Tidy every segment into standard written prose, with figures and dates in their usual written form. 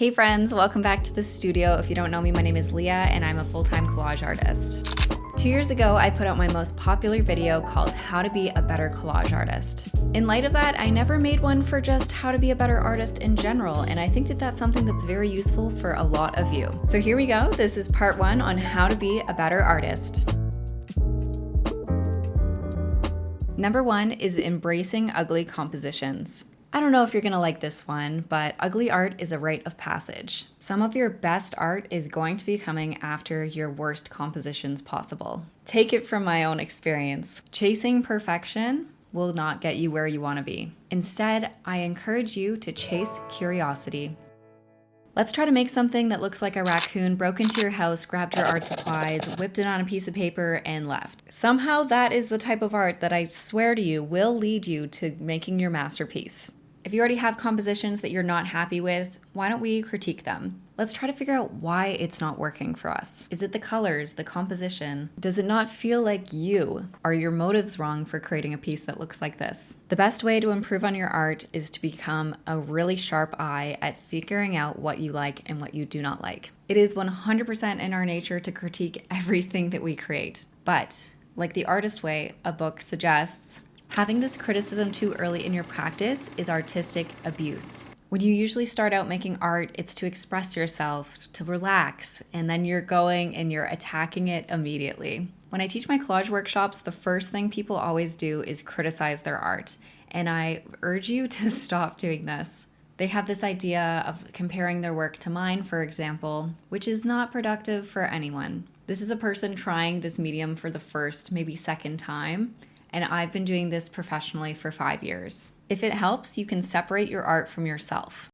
Hey friends, welcome back to the studio. If you don't know me, my name is Leah and I'm a full-time collage artist. 2 years ago, I put out my most popular video called How to Be a Better Collage Artist. In light of that, I never made one for just how to be a better artist in general, and I think that that's something that's very useful for a lot of you. So here we go. This is part 1 on how to be a better artist. Number 1 is embracing ugly compositions. I don't know if you're gonna like this one, but ugly art is a rite of passage. Some of your best art is going to be coming after your worst compositions possible. Take it from my own experience. Chasing perfection will not get you where you wanna be. Instead, I encourage you to chase curiosity. Let's try to make something that looks like a raccoon broke into your house, grabbed your art supplies, whipped it on a piece of paper, and left. Somehow that is the type of art that I swear to you will lead you to making your masterpiece. If you already have compositions that you're not happy with, why don't we critique them? Let's try to figure out why it's not working for us. Is it the colors, the composition? Does it not feel like you? Are your motives wrong for creating a piece that looks like this? The best way to improve on your art is to become a really sharp eye at figuring out what you like and what you do not like. It is 100% in our nature to critique everything that we create. But, like the artist way, a book suggests, having this criticism too early in your practice is artistic abuse. When you usually start out making art, it's to express yourself, to relax, and then you're going and you're attacking it immediately. When I teach my collage workshops, the first thing people always do is criticize their art, and I urge you to stop doing this. They have this idea of comparing their work to mine, for example, which is not productive for anyone. This is a person trying this medium for the first, maybe second time, and I've been doing this professionally for 5 years. If it helps, you can separate your art from yourself.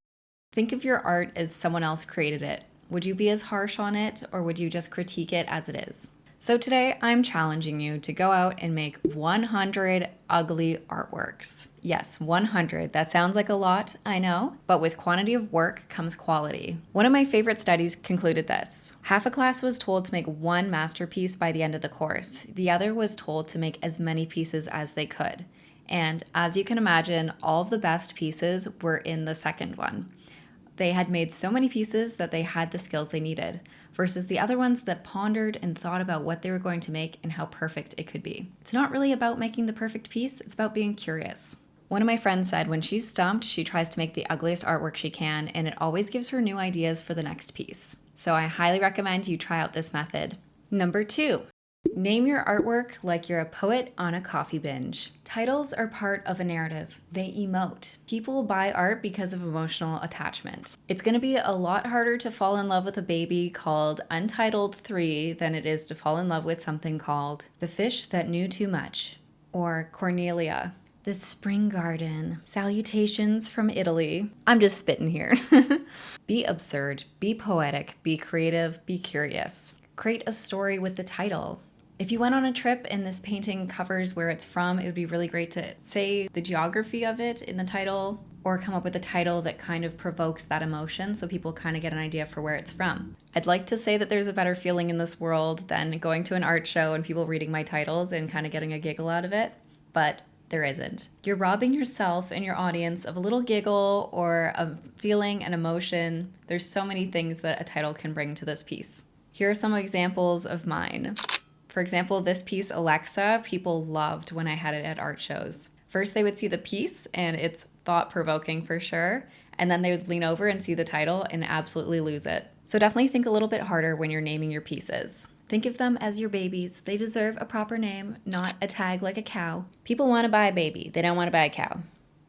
Think of your art as someone else created it. Would you be as harsh on it, or would you just critique it as it is? So today, I'm challenging you to go out and make 100 ugly artworks. Yes, 100. That sounds like a lot, I know, but with quantity of work comes quality. One of my favorite studies concluded this. Half a class was told to make one masterpiece by the end of the course. The other was told to make as many pieces as they could. And as you can imagine, all of the best pieces were in the second one. They had made so many pieces that they had the skills they needed, versus the other ones that pondered and thought about what they were going to make and how perfect it could be. It's not really about making the perfect piece, it's about being curious. One of my friends said when she's stumped, she tries to make the ugliest artwork she can, and it always gives her new ideas for the next piece. So I highly recommend you try out this method. Number 2. Name your artwork like you're a poet on a coffee binge. Titles are part of a narrative. They emote. People buy art because of emotional attachment. It's going to be a lot harder to fall in love with a baby called Untitled 3 than it is to fall in love with something called The Fish That Knew Too Much, or Cornelia, The Spring Garden, Salutations from Italy. I'm just spitting here. Be absurd, be poetic, be creative, be curious. Create a story with the title. If you went on a trip and this painting covers where it's from, it would be really great to say the geography of it in the title, or come up with a title that kind of provokes that emotion so people kind of get an idea for where it's from. I'd like to say that there's a better feeling in this world than going to an art show and people reading my titles and kind of getting a giggle out of it, but there isn't. You're robbing yourself and your audience of a little giggle or a feeling and emotion. There's so many things that a title can bring to this piece. Here are some examples of mine. For example, this piece, Alexa, people loved when I had it at art shows. First, they would see the piece, and it's thought-provoking for sure, and then they would lean over and see the title and absolutely lose it. So definitely think a little bit harder when you're naming your pieces. Think of them as your babies. They deserve a proper name, not a tag like a cow. People want to buy a baby. They don't want to buy a cow,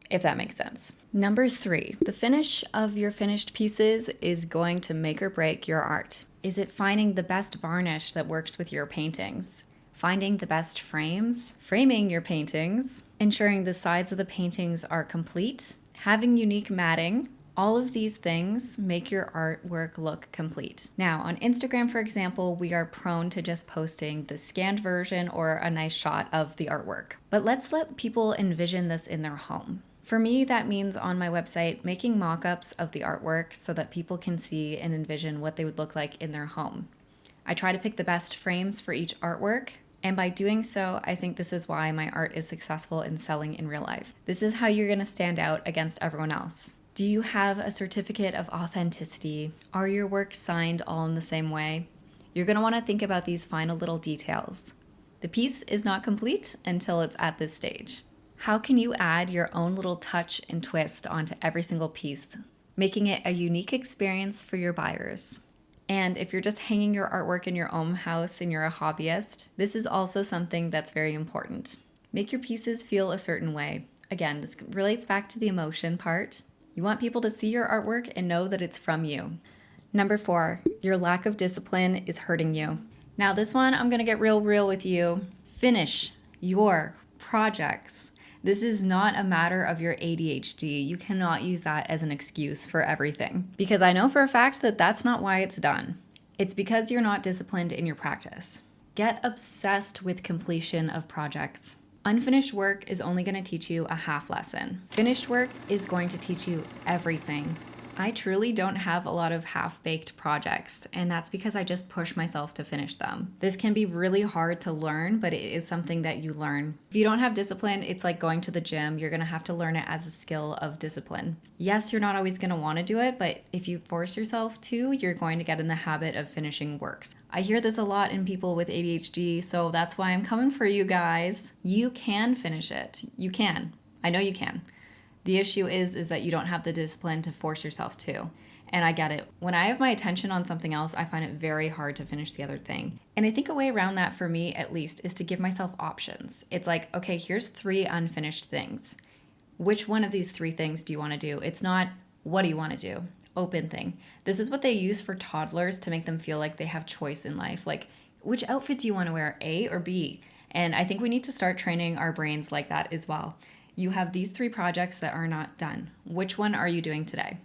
if that makes sense. Number 3, the finish of your finished pieces is going to make or break your art. Is it finding the best varnish that works with your paintings? Finding the best frames? Framing your paintings? Ensuring the sides of the paintings are complete? Having unique matting? All of these things make your artwork look complete. Now, on Instagram, for example, we are prone to just posting the scanned version or a nice shot of the artwork. But let's let people envision this in their home. For me, that means on my website, making mock-ups of the artwork so that people can see and envision what they would look like in their home. I try to pick the best frames for each artwork, and by doing so, I think this is why my art is successful in selling in real life. This is how you're going to stand out against everyone else. Do you have a certificate of authenticity? Are your works signed all in the same way? You're going to want to think about these final little details. The piece is not complete until it's at this stage. How can you add your own little touch and twist onto every single piece, making it a unique experience for your buyers? And if you're just hanging your artwork in your own house and you're a hobbyist, this is also something that's very important. Make your pieces feel a certain way. Again, this relates back to the emotion part. You want people to see your artwork and know that it's from you. Number 4, your lack of discipline is hurting you. Now this one, I'm gonna get real with you. Finish your projects. This is not a matter of your ADHD. You cannot use that as an excuse for everything. Because I know for a fact that that's not why it's done. It's because you're not disciplined in your practice. Get obsessed with completion of projects. Unfinished work is only going to teach you a half lesson. Finished work is going to teach you everything. I truly don't have a lot of half-baked projects, and that's because I just push myself to finish them. This can be really hard to learn, but it is something that you learn. If you don't have discipline, it's like going to the gym. You're going to have to learn it as a skill of discipline. Yes, you're not always going to want to do it, but if you force yourself to, you're going to get in the habit of finishing works. I hear this a lot in people with ADHD, so that's why I'm coming for you guys. You can finish it. You can. I know you can. The issue is that you don't have the discipline to force yourself to. And I get it. When I have my attention on something else, I find it very hard to finish the other thing. And I think a way around that for me, at least, is to give myself options. It's like, okay, here's 3 unfinished things. Which one of these 3 things do you want to do? It's not, what do you want to do? Open thing. This is what they use for toddlers to make them feel like they have choice in life. Like, which outfit do you want to wear, A or B? And I think we need to start training our brains like that as well. You have these 3 projects that are not done. Which one are you doing today?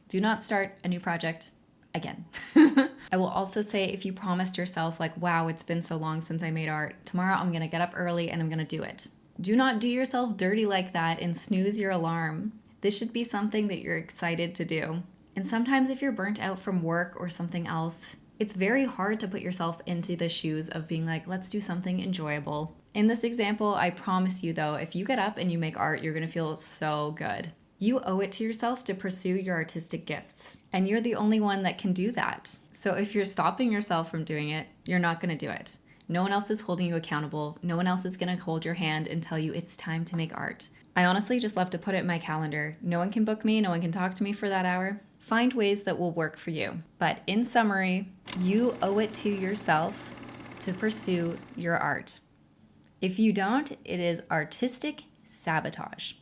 Do not start a new project again. I will also say, if you promised yourself like, wow, it's been so long since I made art, tomorrow I'm gonna get up early and I'm gonna do it. Do not do yourself dirty like that and snooze your alarm. This should be something that you're excited to do. And sometimes if you're burnt out from work or something else, it's very hard to put yourself into the shoes of being like, let's do something enjoyable. In this example, I promise you though, if you get up and you make art, you're gonna feel so good. You owe it to yourself to pursue your artistic gifts, and you're the only one that can do that. So if you're stopping yourself from doing it, you're not gonna do it. No one else is holding you accountable. No one else is gonna hold your hand and tell you it's time to make art. I honestly just love to put it in my calendar. No one can book me, no one can talk to me for that hour. Find ways that will work for you. But in summary, you owe it to yourself to pursue your art. If you don't, it is artistic sabotage.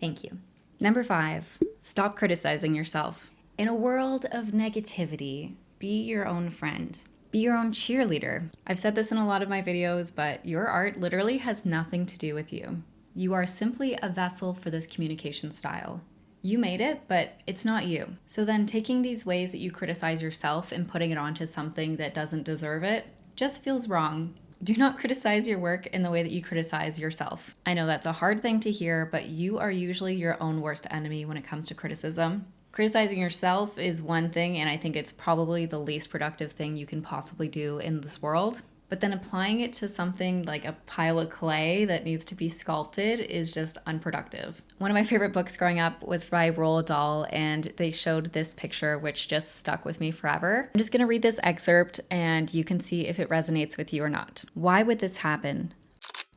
Thank you. Number 5, stop criticizing yourself. In a world of negativity, be your own friend. Be your own cheerleader. I've said this in a lot of my videos, but your art literally has nothing to do with you. You are simply a vessel for this communication style. You made it, but it's not you. So then taking these ways that you criticize yourself and putting it onto something that doesn't deserve it just feels wrong. Do not criticize your work in the way that you criticize yourself. I know that's a hard thing to hear, but you are usually your own worst enemy when it comes to criticism. Criticizing yourself is one thing, and I think it's probably the least productive thing you can possibly do in this world. But then applying it to something like a pile of clay that needs to be sculpted is just unproductive. One of my favorite books growing up was by Roald Dahl, and they showed this picture which just stuck with me forever. I'm just gonna read this excerpt and you can see if it resonates with you or not. Why would this happen?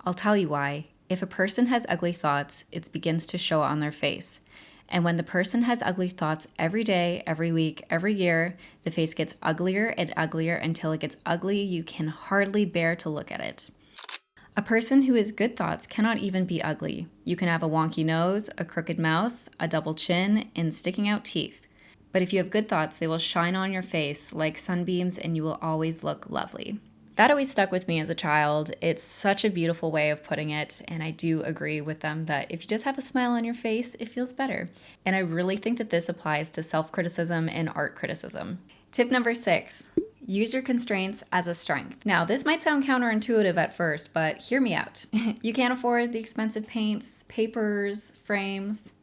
I'll tell you why. If a person has ugly thoughts, it begins to show on their face. And when the person has ugly thoughts every day, every week, every year, the face gets uglier and uglier until it gets ugly. You can hardly bear to look at it. A person who has good thoughts cannot even be ugly. You can have a wonky nose, a crooked mouth, a double chin, and sticking out teeth. But if you have good thoughts, they will shine on your face like sunbeams and you will always look lovely. That always stuck with me as a child. It's such a beautiful way of putting it, and I do agree with them that if you just have a smile on your face, it feels better. And I really think that this applies to self-criticism and art criticism. Tip number 6, use your constraints as a strength. Now, this might sound counterintuitive at first, but hear me out. You can't afford the expensive paints, papers, frames.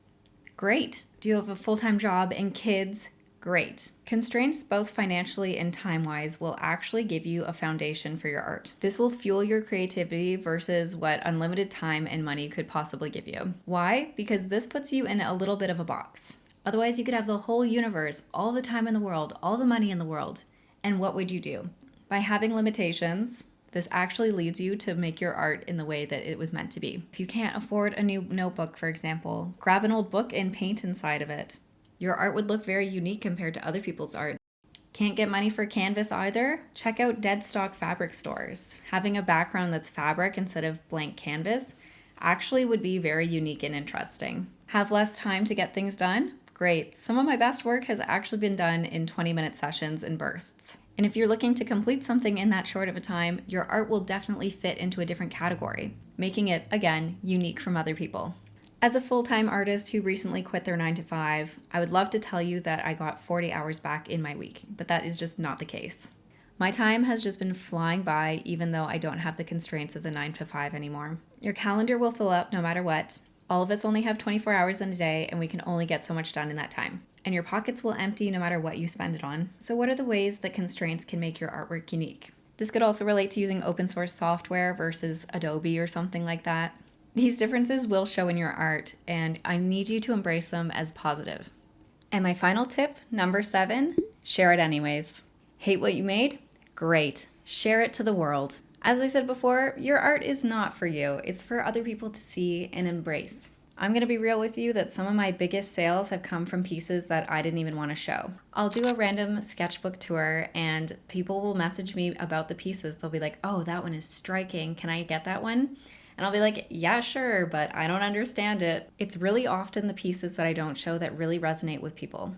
Great. Do you have a full-time job and kids? Great. Constraints, both financially and time-wise, will actually give you a foundation for your art. This will fuel your creativity versus what unlimited time and money could possibly give you. Why? Because this puts you in a little bit of a box. Otherwise, you could have the whole universe, all the time in the world, all the money in the world. And what would you do? By having limitations, this actually leads you to make your art in the way that it was meant to be. If you can't afford a new notebook, for example, grab an old book and paint inside of it. Your art would look very unique compared to other people's art. Can't get money for canvas either? Check out dead stock fabric stores. Having a background that's fabric instead of blank canvas actually would be very unique and interesting. Have less time to get things done? Great. Some of my best work has actually been done in 20-minute sessions and bursts. And if you're looking to complete something in that short of a time, your art will definitely fit into a different category, making it, again, unique from other people. As a full-time artist who recently quit their 9-to-5, I would love to tell you that I got 40 hours back in my week, but that is just not the case. My time has just been flying by even though I don't have the constraints of the 9-to-5 anymore. Your calendar will fill up no matter what. All of us only have 24 hours in a day and we can only get so much done in that time. And your pockets will empty no matter what you spend it on. So what are the ways that constraints can make your artwork unique? This could also relate to using open source software versus Adobe or something like that. These differences will show in your art, and I need you to embrace them as positive. And my final tip, number 7, share it anyways. Hate what you made? Great. Share it to the world. As I said before, your art is not for you. It's for other people to see and embrace. I'm going to be real with you that some of my biggest sales have come from pieces that I didn't even want to show. I'll do a random sketchbook tour and people will message me about the pieces. They'll be like, oh, that one is striking. Can I get that one? And I'll be like, yeah, sure, but I don't understand it. It's really often the pieces that I don't show that really resonate with people,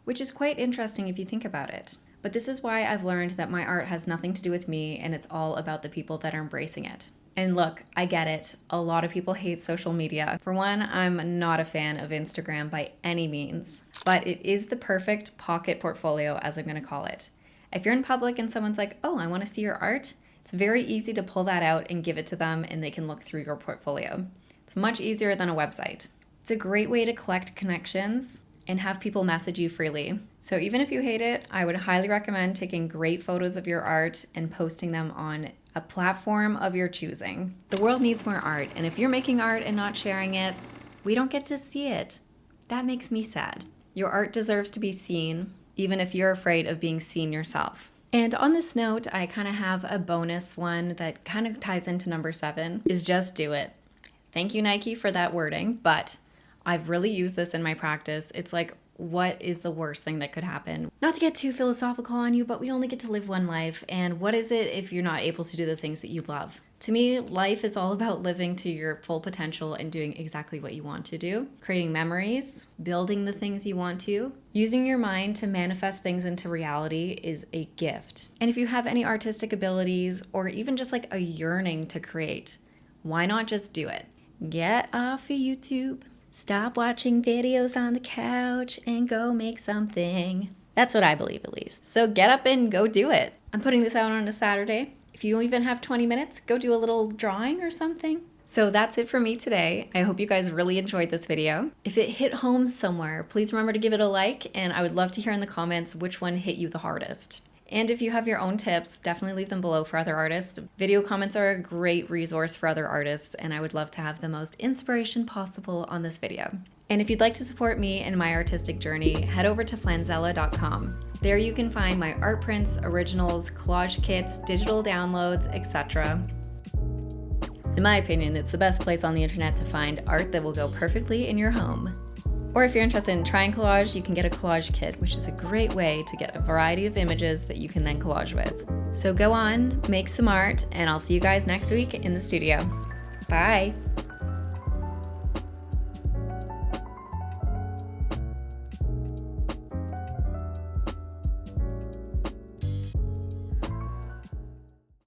which is quite interesting if you think about it. But this is why I've learned that my art has nothing to do with me and it's all about the people that are embracing it. And look, I get it. A lot of people hate social media. For one, I'm not a fan of Instagram by any means, but it is the perfect pocket portfolio, as I'm going to call it. If you're in public and someone's like, oh, I want to see your art, it's very easy to pull that out and give it to them and they can look through your portfolio. It's much easier than a website. It's a great way to collect connections and have people message you freely. So even if you hate it, I would highly recommend taking great photos of your art and posting them on a platform of your choosing. The world needs more art, and if you're making art and not sharing it, we don't get to see it. That makes me sad. Your art deserves to be seen, even if you're afraid of being seen yourself. And on this note, I kind of have a bonus one that kind of ties into number 7, is just do it. Thank you, Nike, for that wording, but I've really used this in my practice. It's like, what is the worst thing that could happen? Not to get too philosophical on you, but we only get to live one life. And what is it if you're not able to do the things that you love? To me, life is all about living to your full potential and doing exactly what you want to do, creating memories, building the things you want to. Using your mind to manifest things into reality is a gift. And if you have any artistic abilities or even just like a yearning to create, why not just do it? Get off of YouTube. Stop watching videos on the couch and go make something. That's what I believe, at least. So get up and go do it. I'm putting this out on a Saturday. If you don't even have 20 minutes, go do a little drawing or something. So that's it for me today. I hope you guys really enjoyed this video. If it hit home somewhere, please remember to give it a like, and I would love to hear in the comments which one hit you the hardest. And if you have your own tips, definitely leave them below for other artists. Video comments are a great resource for other artists, and I would love to have the most inspiration possible on this video. And if you'd like to support me in my artistic journey, head over to flanzella.com. There you can find my art prints, originals, collage kits, digital downloads, etc. In my opinion, it's the best place on the internet to find art that will go perfectly in your home. Or if you're interested in trying collage, you can get a collage kit, which is a great way to get a variety of images that you can then collage with. So go on, make some art, and I'll see you guys next week in the studio. Bye!